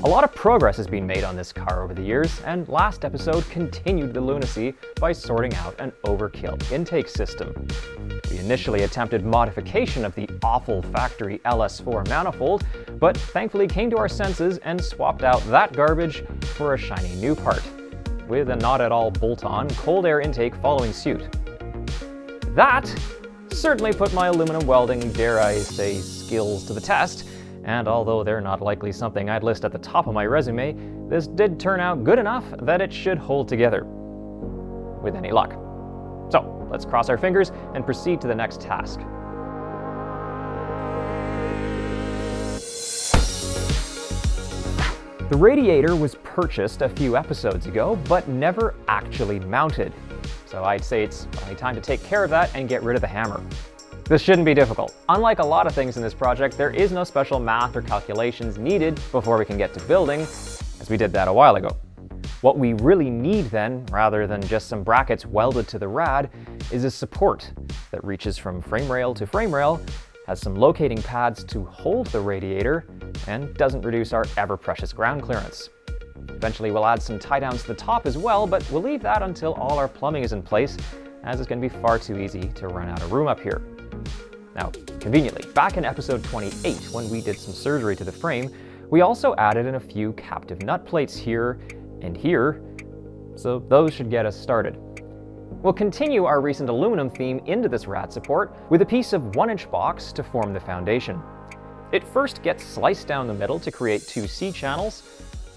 A lot of progress has been made on this car over the years, and last episode continued the lunacy by sorting out an overkill intake system. We initially attempted modification of the awful factory LS4 manifold, but thankfully came to our senses and swapped out that garbage for a shiny new part, with a not at all bolt-on cold air intake following suit. That certainly put my aluminum welding, dare I say, skills to the test, and although they're not likely something I'd list at the top of my resume, this did turn out good enough that it should hold together, with any luck. So, let's cross our fingers and proceed to the next task. The radiator was purchased a few episodes ago, but never actually mounted. So I'd say it's only time to take care of that and get rid of the hammer. This shouldn't be difficult. Unlike a lot of things in this project, there is no special math or calculations needed before we can get to building, as we did that a while ago. What we really need then, rather than just some brackets welded to the rad, is a support that reaches from frame rail to frame rail, has some locating pads to hold the radiator, and doesn't reduce our ever-precious ground clearance. Eventually we'll add some tie-downs to the top as well, but we'll leave that until all our plumbing is in place, as it's going to be far too easy to run out of room up here. Now, conveniently, back in episode 28, when we did some surgery to the frame, we also added in a few captive nut plates here and here, so those should get us started. We'll continue our recent aluminum theme into this rad support with a piece of 1-inch box to form the foundation. It first gets sliced down the middle to create 2 C-channels,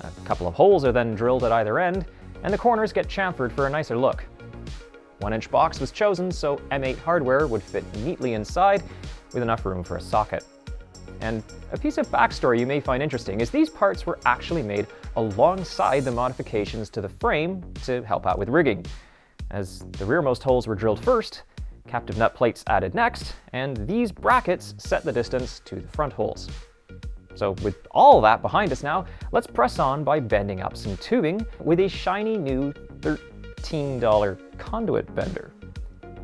a couple of holes are then drilled at either end, and the corners get chamfered for a nicer look. 1-inch box was chosen so M8 hardware would fit neatly inside with enough room for a socket. And a piece of backstory you may find interesting is these parts were actually made alongside the modifications to the frame to help out with rigging. As the rearmost holes were drilled first, captive nut plates added next, and these brackets set the distance to the front holes. So with all that behind us now, let's press on by bending up some tubing with a shiny new $13 conduit bender.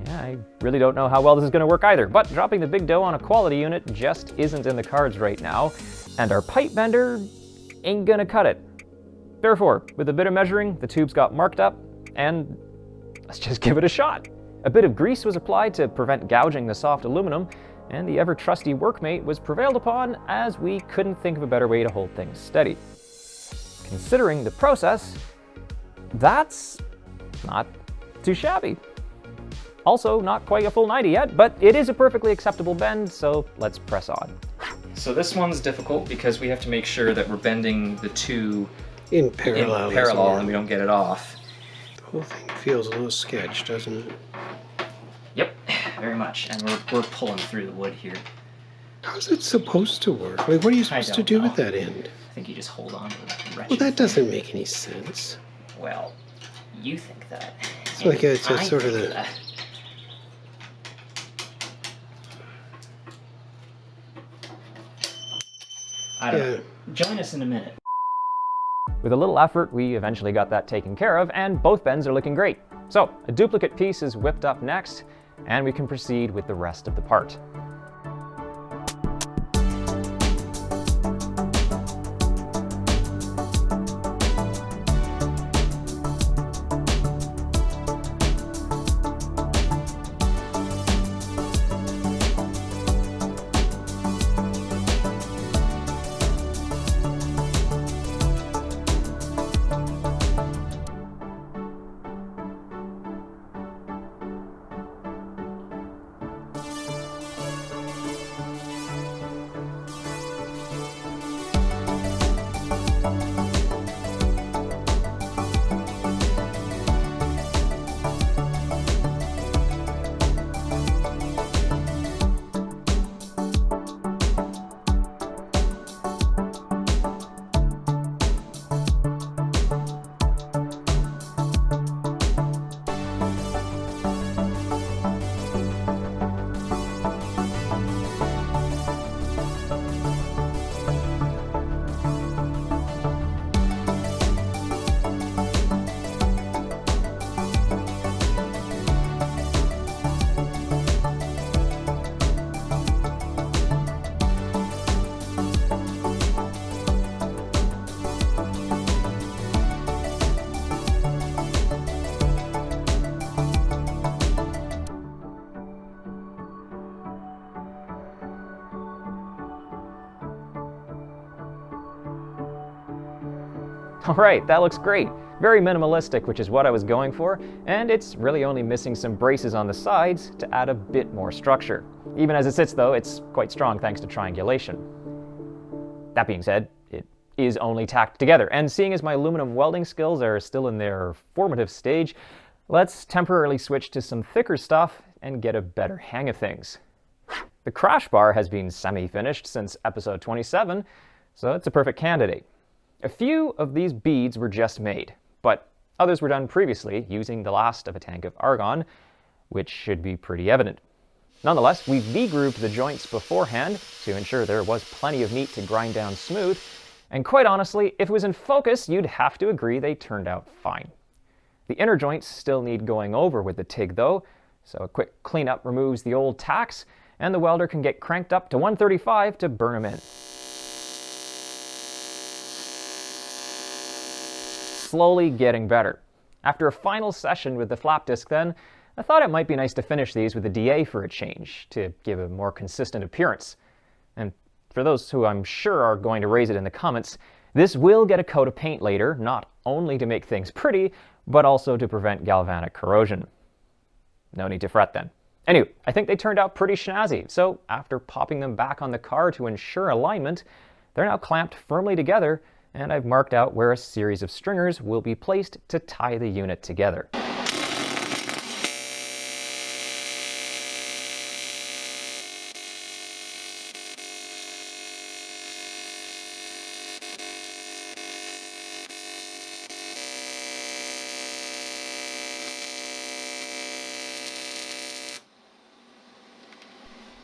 Yeah, I really don't know how well this is going to work either, but dropping the big dough on a quality unit just isn't in the cards right now, and our pipe bender ain't gonna cut it. Therefore, with a bit of measuring, the tubes got marked up, and let's just give it a shot. A bit of grease was applied to prevent gouging the soft aluminum, and the ever-trusty workmate was prevailed upon as we couldn't think of a better way to hold things steady. Considering the process, that's not too shabby. Also, not quite a full 90 yet, but it is a perfectly acceptable bend, so let's press on. So this one's difficult because we have to make sure that we're bending the two in parallel and we don't get it off. The whole thing feels a little sketch, doesn't it? Yep, very much, and we're pulling through the wood here. How's it supposed to work? Like, what are you supposed to do with that end? I think you just hold on to the wretched Well, that doesn't make any sense. Well, you think that. It's like it's a sort of the... I don't know. Join us in a minute. With a little effort, we eventually got that taken care of, and both bends are looking great. So, a duplicate piece is whipped up next, and we can proceed with the rest of the part. All right, that looks great. Very minimalistic, which is what I was going for, and it's really only missing some braces on the sides to add a bit more structure. Even as it sits though, it's quite strong thanks to triangulation. That being said, it is only tacked together, and seeing as my aluminum welding skills are still in their formative stage, let's temporarily switch to some thicker stuff and get a better hang of things. The crash bar has been semi-finished since episode 27, so it's a perfect candidate. A few of these beads were just made, but others were done previously using the last of a tank of argon, which should be pretty evident. Nonetheless, we V-grooved the joints beforehand to ensure there was plenty of meat to grind down smooth, and quite honestly, if it was in focus, you'd have to agree they turned out fine. The inner joints still need going over with the TIG though, so a quick cleanup removes the old tacks, and the welder can get cranked up to 135 to burn them in. Slowly getting better. After a final session with the flap disc then, I thought it might be nice to finish these with a DA for a change, to give a more consistent appearance. And for those who I'm sure are going to raise it in the comments, this will get a coat of paint later, not only to make things pretty, but also to prevent galvanic corrosion. No need to fret then. Anyway, I think they turned out pretty snazzy, so after popping them back on the car to ensure alignment, they're now clamped firmly together, and I've marked out where a series of stringers will be placed to tie the unit together.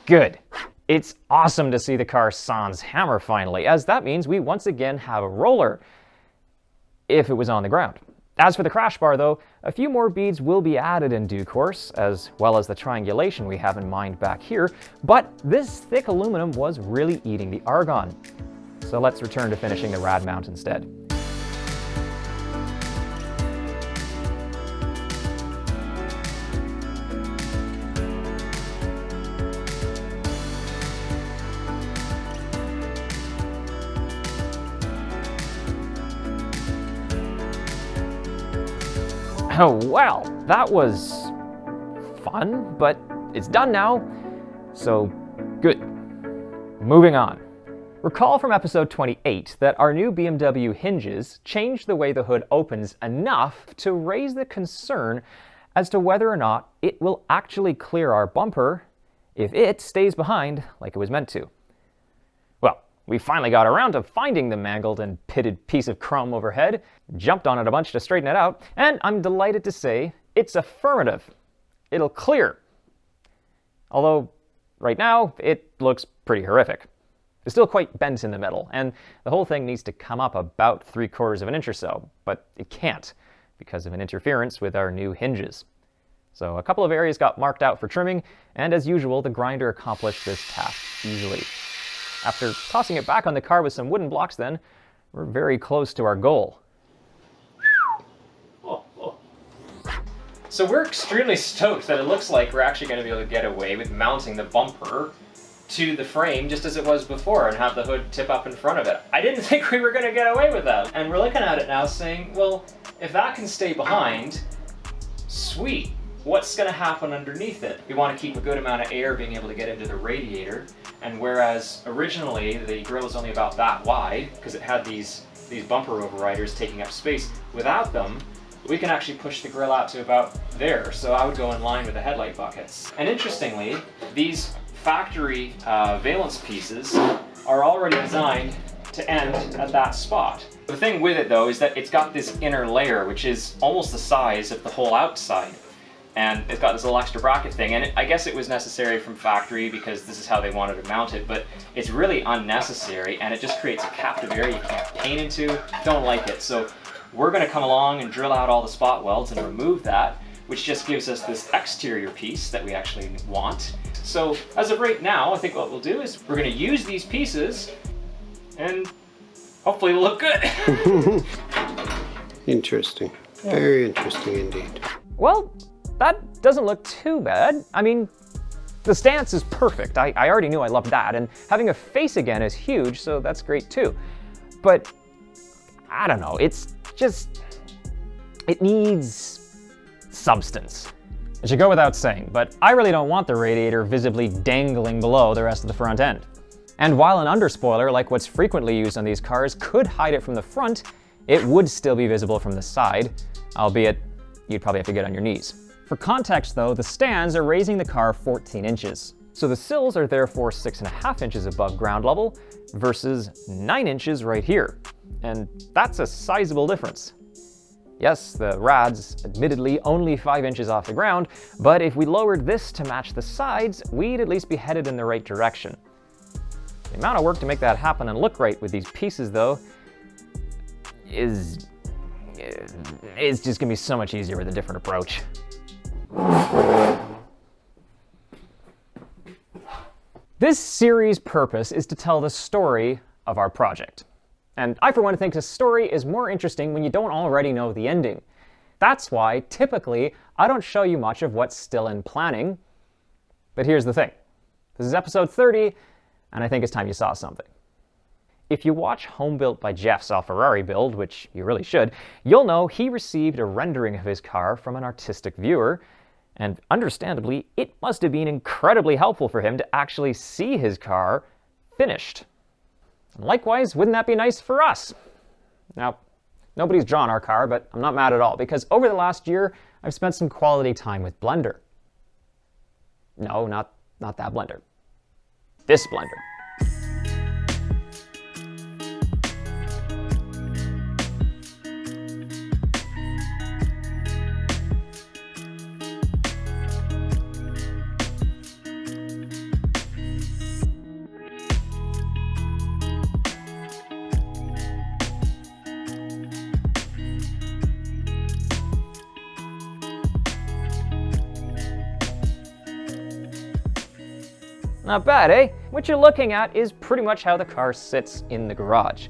Good. It's awesome to see the car sans hammer finally, as that means we once again have a roller, if it was on the ground. As for the crash bar though, a few more beads will be added in due course, as well as the triangulation we have in mind back here, but this thick aluminum was really eating the argon. So let's return to finishing the rad mount instead. Oh well, that was fun, but it's done now, so good. Moving on. Recall from episode 28 that our new BMW hinges changed the way the hood opens enough to raise the concern as to whether or not it will actually clear our bumper if it stays behind like it was meant to. Well, we finally got around to finding the mangled and pitted piece of chrome overhead, jumped on it a bunch to straighten it out, and I'm delighted to say it's affirmative. It'll clear. Although, right now, it looks pretty horrific. It's still quite bent in the middle, and the whole thing needs to come up about 3/4 of an inch or so, but it can't because of an interference with our new hinges. So a couple of areas got marked out for trimming, and as usual, the grinder accomplished this task easily. After tossing it back on the car with some wooden blocks then, we're very close to our goal. So we're extremely stoked that it looks like we're actually going to be able to get away with mounting the bumper to the frame just as it was before and have the hood tip up in front of it. I didn't think we were going to get away with that. And we're looking at it now saying, well, if that can stay behind, sweet. What's going to happen underneath it? We want to keep a good amount of air being able to get into the radiator, and whereas originally the grill is only about that wide because it had these bumper overriders taking up space, without them we can actually push the grill out to about there, so I would go in line with the headlight buckets. And interestingly, these factory valence pieces are already designed to end at that spot. The thing with it though is that it's got this inner layer which is almost the size of the whole outside. And it's got this little extra bracket thing, and I guess it was necessary from factory because this is how they wanted to mount it, but it's really unnecessary and it just creates a captive area you can't paint into. Don't like it. So we're going to come along and drill out all the spot welds and remove that, which just gives us this exterior piece that we actually want. So as of right now, I think what we'll do is we're going to use these pieces and hopefully it'll look good. Interesting. Yeah. Very interesting indeed. Well, that doesn't look too bad. I mean, the stance is perfect. I already knew I loved that, and having a face again is huge, so that's great too. But I don't know, it's it needs substance. It should go without saying, but I really don't want the radiator visibly dangling below the rest of the front end. And while an underspoiler, like what's frequently used on these cars, could hide it from the front, it would still be visible from the side, albeit you'd probably have to get on your knees. For context though, the stands are raising the car 14 inches. So the sills are therefore 6.5 inches above ground level versus 9 inches right here. And that's a sizable difference. Yes, the rad's admittedly only 5 inches off the ground, but if we lowered this to match the sides, we'd at least be headed in the right direction. The amount of work to make that happen and look right with these pieces though is just gonna be so much easier with a different approach. This series' purpose is to tell the story of our project. And I, for one, think a story is more interesting when you don't already know the ending. That's why, typically, I don't show you much of what's still in planning. But here's the thing. This is episode 30, and I think it's time you saw something. If you watch Home Built by Jeff's Ferrari build, which you really should, you'll know he received a rendering of his car from an artistic viewer, and understandably, it must have been incredibly helpful for him to actually see his car finished. Likewise, wouldn't that be nice for us? Now, nobody's drawn our car, but I'm not mad at all, because over the last year, I've spent some quality time with Blender. No, not that Blender. This Blender. Not bad, eh? What you're looking at is pretty much how the car sits in the garage.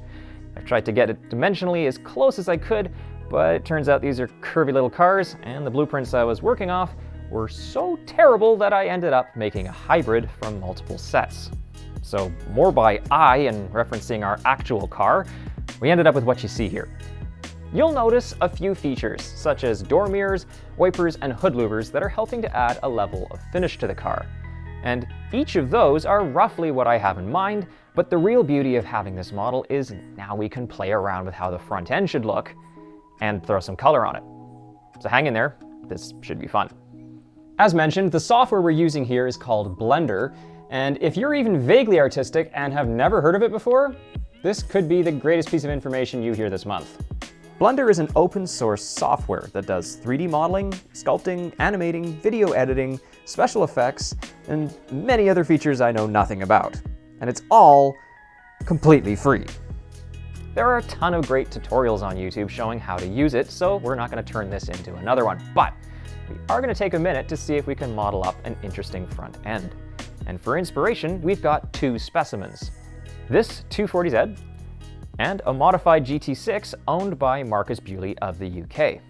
I've tried to get it dimensionally as close as I could, but it turns out these are curvy little cars, and the blueprints I was working off were so terrible that I ended up making a hybrid from multiple sets. So more by eye and referencing our actual car, we ended up with what you see here. You'll notice a few features, such as door mirrors, wipers, and hood louvers that are helping to add a level of finish to the car. And each of those are roughly what I have in mind, but the real beauty of having this model is now we can play around with how the front end should look and throw some color on it. So hang in there, this should be fun. As mentioned, the software we're using here is called Blender, and if you're even vaguely artistic and have never heard of it before, this could be the greatest piece of information you hear this month. Blender is an open source software that does 3D modeling, sculpting, animating, video editing, special effects, and many other features I know nothing about. And it's all completely free. There are a ton of great tutorials on YouTube showing how to use it, so we're not going to turn this into another one. But we are going to take a minute to see if we can model up an interesting front end. And for inspiration, we've got two specimens. This 240Z, and a modified GT6 owned by Marcus Bewley of the UK.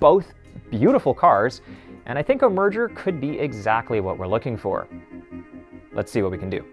Both beautiful cars, and I think a merger could be exactly what we're looking for. Let's see what we can do.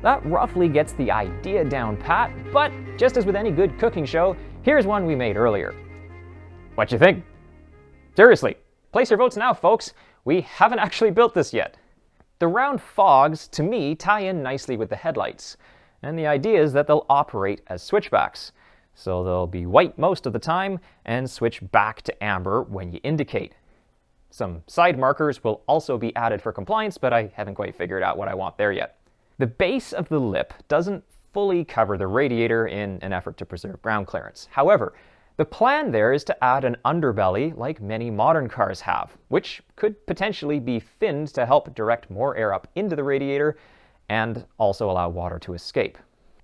that roughly gets the idea down pat, but just as with any good cooking show, here's one we made earlier. What you think? Seriously, place your votes now, folks. We haven't actually built this yet. The round fogs, to me, tie in nicely with the headlights, and the idea is that they'll operate as switchbacks. So they'll be white most of the time and switch back to amber when you indicate. Some side markers will also be added for compliance, but I haven't quite figured out what I want there yet. The base of the lip doesn't fully cover the radiator in an effort to preserve ground clearance. However, the plan there is to add an underbelly like many modern cars have, which could potentially be finned to help direct more air up into the radiator and also allow water to escape.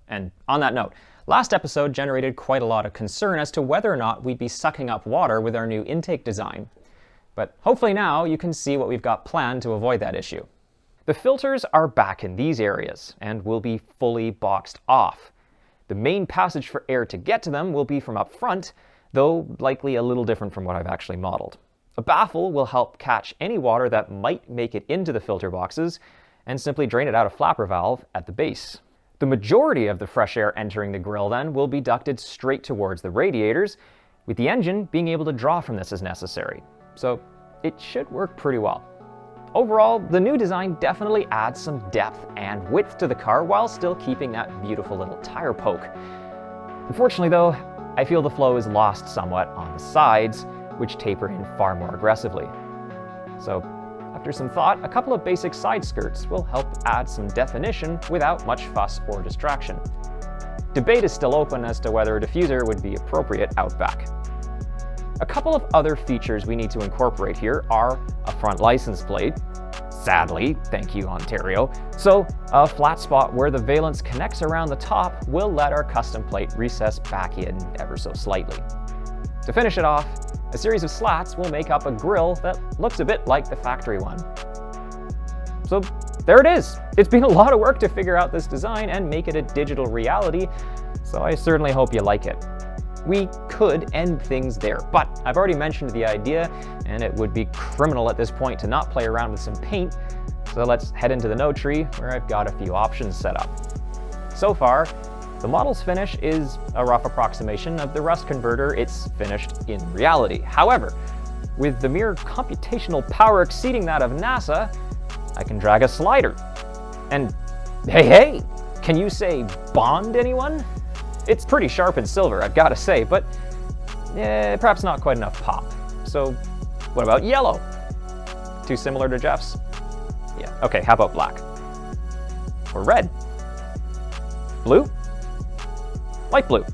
And on that note, last episode generated quite a lot of concern as to whether or not we'd be sucking up water with our new intake design. But hopefully now you can see what we've got planned to avoid that issue. The filters are back in these areas and will be fully boxed off. The main passage for air to get to them will be from up front, though likely a little different from what I've actually modeled. A baffle will help catch any water that might make it into the filter boxes and simply drain it out a flapper valve at the base. The majority of the fresh air entering the grill then will be ducted straight towards the radiators, with the engine being able to draw from this as necessary. So it should work pretty well. Overall, the new design definitely adds some depth and width to the car while still keeping that beautiful little tire poke. Unfortunately though, I feel the flow is lost somewhat on the sides, which taper in far more aggressively. So after some thought, a couple of basic side skirts will help add some definition without much fuss or distraction. Debate is still open as to whether a diffuser would be appropriate out back. A couple of other features we need to incorporate here are a front license plate, sadly, thank you Ontario, so a flat spot where the valence connects around the top will let our custom plate recess back in ever so slightly. To finish it off, a series of slats will make up a grille that looks a bit like the factory one. So there it is! It's been a lot of work to figure out this design and make it a digital reality, so I certainly hope you like it. We could end things there, but I've already mentioned the idea, and it would be criminal at this point to not play around with some paint, so let's head into the node tree where I've got a few options set up. So far, the model's finish is a rough approximation of the rust converter it's finished in reality. However, with the mere computational power exceeding that of NASA, I can drag a slider. And hey, can you say Bond, anyone? It's pretty sharp and silver, I've got to say, but perhaps not quite enough pop. So what about yellow? Too similar to Jeff's? Yeah, okay, how about black? Or red? Blue? Light blue.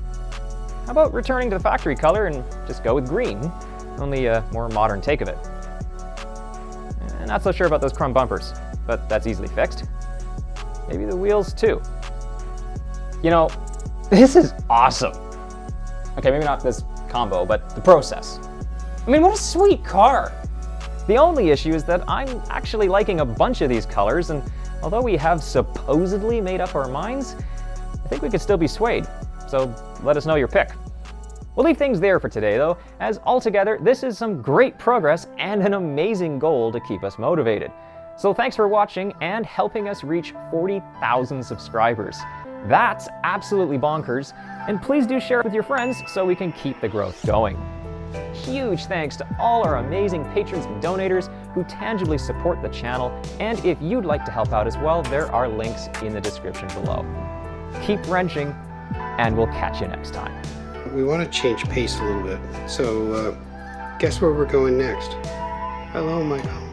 How about returning to the factory color and just go with green? Only a more modern take of it. Not so sure about those chrome bumpers, but that's easily fixed. Maybe the wheels too. You know, this is awesome. Okay, maybe not this combo, but the process. I mean, what a sweet car. The only issue is that I'm actually liking a bunch of these colors, and although we have supposedly made up our minds, I think we could still be swayed. So let us know your pick. We'll leave things there for today though, as altogether this is some great progress and an amazing goal to keep us motivated. So thanks for watching and helping us reach 40,000 subscribers. That's absolutely bonkers, and please do share it with your friends so we can keep the growth going. Huge thanks to all our amazing patrons and donators who tangibly support the channel, and if you'd like to help out as well, there are links in the description below. Keep wrenching, and we'll catch you next time. We want to change pace a little bit, so guess where we're going next? Hello, Michael.